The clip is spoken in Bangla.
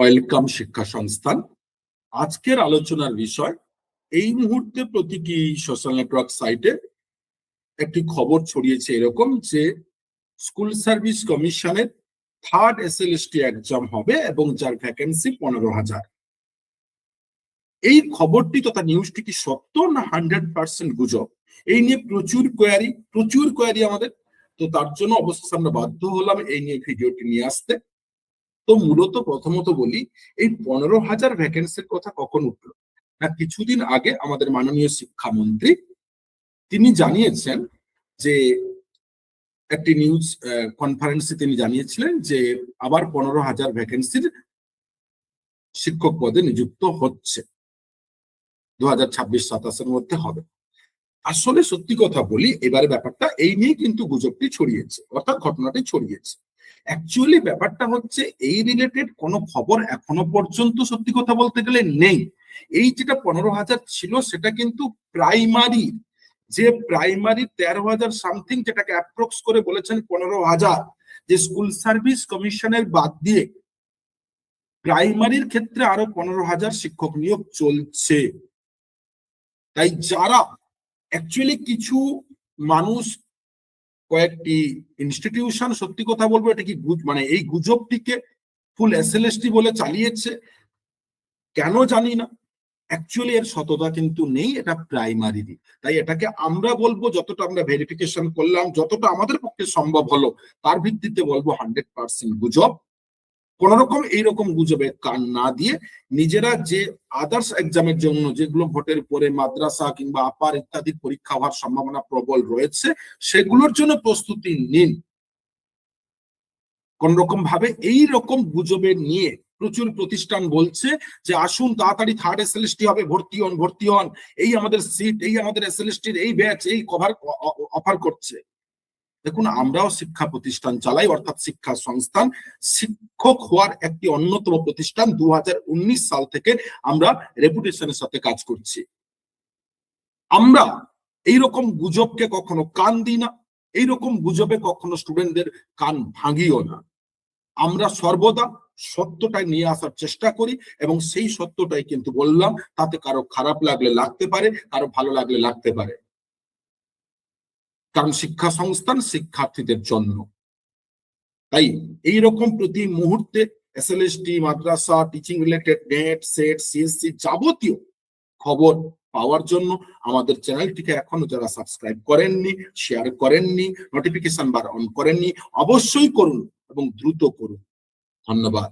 ওয়েলকাম শিক্ষা সংস্থান। আজকের আলোচনার বিষয়, এই মুহূর্তে প্রতিটি সোশ্যাল নেটওয়ার্ক সাইটে একটি খবর ছড়িয়েছে এরকম যে স্কুল সার্ভিস কমিশনের থার্ড এসএলএসটি এক্সাম হবে এবং যার ভ্যাকেন্সি 15,000। এই খবরটি তথা নিউজটি কি সত্য না 100% গুজব? এই নিয়ে প্রচুর কোয়ারি আমাদের। তো তার জন্য অবশ্যই আমরা বাধ্য হলাম এই নিয়ে ভিডিওটি নিয়ে আসতে। তো মূলত প্রথমত বলি, এই 15,000 ভ্যাকেন্সির কথা কখন উঠলো না, কিছুদিন আগে আমাদের মাননীয় শিক্ষামন্ত্রী তিনি জানিয়েছেন যে একটি নিউজ কনফারেন্সে তিনি জানিয়েছিলেন যে আবার 15,000 ভ্যাকেন্সির শিক্ষক পদে নিযুক্ত হচ্ছে 2026-27 মধ্যে হবে। আসলে সত্যি কথা বলি, এবারে ব্যাপারটা এই নিয়ে কিন্তু গুজবটি ছড়িয়েছে, অর্থাৎ ঘটনাটি ছড়িয়েছে। অ্যাকচুয়ালি ব্যাপারটা হচ্ছে এই রিলেটেড কোনো খবর এখনো পর্যন্ত সত্যি কথা বলতে গেলে নেই। এই যেটা 15,000 ছিল সেটা কিন্তু প্রাইমারি, যে প্রাইমারি 13,000 সামথিং, যেটাকে অ্যাপ্রক্স করে বলেছেন 15,000, যে স্কুল সার্ভিস কমিশনের বাদ দিয়ে প্রাইমারির ক্ষেত্রে আরো 15,000 শিক্ষক নিয়োগ চলছে। তাই যারা অ্যাকচুয়ালি কিছু মানুষ, কয়েকটি ইনস্টিটিউশন, সত্যি কথা বলবো এটা কি মানে এই গুজবটিকে ফুল এসএলএসটি বলে চালিয়েছে, কেন জানি না। অ্যাকচুয়ালি এর সততা কিন্তু নেই, এটা প্রাইমারি। তাই এটাকে আমরা বলবো, যতটা আমরা ভেরিফিকেশন করলাম, যতটা আমাদের পক্ষে সম্ভব হলো তার ভিত্তিতে বলবো 100% গুজব। কোন রকম এইরকম গুজবে কান না দিয়ে নিজেরা যে আদার্স এক্সামের জন্য যেগুলো ভোটের পরে মাদ্রাসা কিংবা আপার ইত্যাদি পরীক্ষা হওয়ার সম্ভাবনা প্রবল রয়েছে, সেগুলোর জন্য প্রস্তুতি নিন। কোন রকম ভাবে এই রকম গুজবে নিয়ে প্রচুর প্রতিষ্ঠান বলছে যে আসুন তাড়াতাড়ি থার্ড এসএলএসটি হবে, ভর্তি হন, এই আমাদের সিট, এই আমাদের এসএলএসটির এই ব্যাচ, এই কভার অফার করছে। দেখুন, আমরাও শিক্ষা প্রতিষ্ঠান চালাই, অর্থাৎ শিক্ষা সংস্থান। শিক্ষক হওয়ার একটি অন্যতম প্রতিষ্ঠান। 2019 সাল থেকে আমরা রেপুটেশনের সাথে কাজ করছি। আমরা এইরকম গুজবকে কখনো কান দিই না, এইরকম গুজবে কখনো স্টুডেন্টদের কান ভাঙিও না। আমরা সর্বদা সত্যটাই নিয়ে আসার চেষ্টা করি এবং সেই সত্যটাই কিন্তু বললাম। তাতে কারো খারাপ লাগলে লাগতে পারে, কারো ভালো লাগলে লাগতে পারে, কারণ শিক্ষা সংস্থান শিক্ষার্থীদের জন্য। তাই এইরকম প্রতি মুহূর্তে এসএলএসটি, মাদ্রাসা, teaching related, NET, SET, CSC যাবতীয় খবর পাওয়ার জন্য আমাদের চ্যানেলটিকে এখনো যারা সাবস্ক্রাইব করেননি, শেয়ার করেননি, নোটিফিকেশন বার অন করেননি, অবশ্যই করুন এবং দ্রুত করুন। ধন্যবাদ।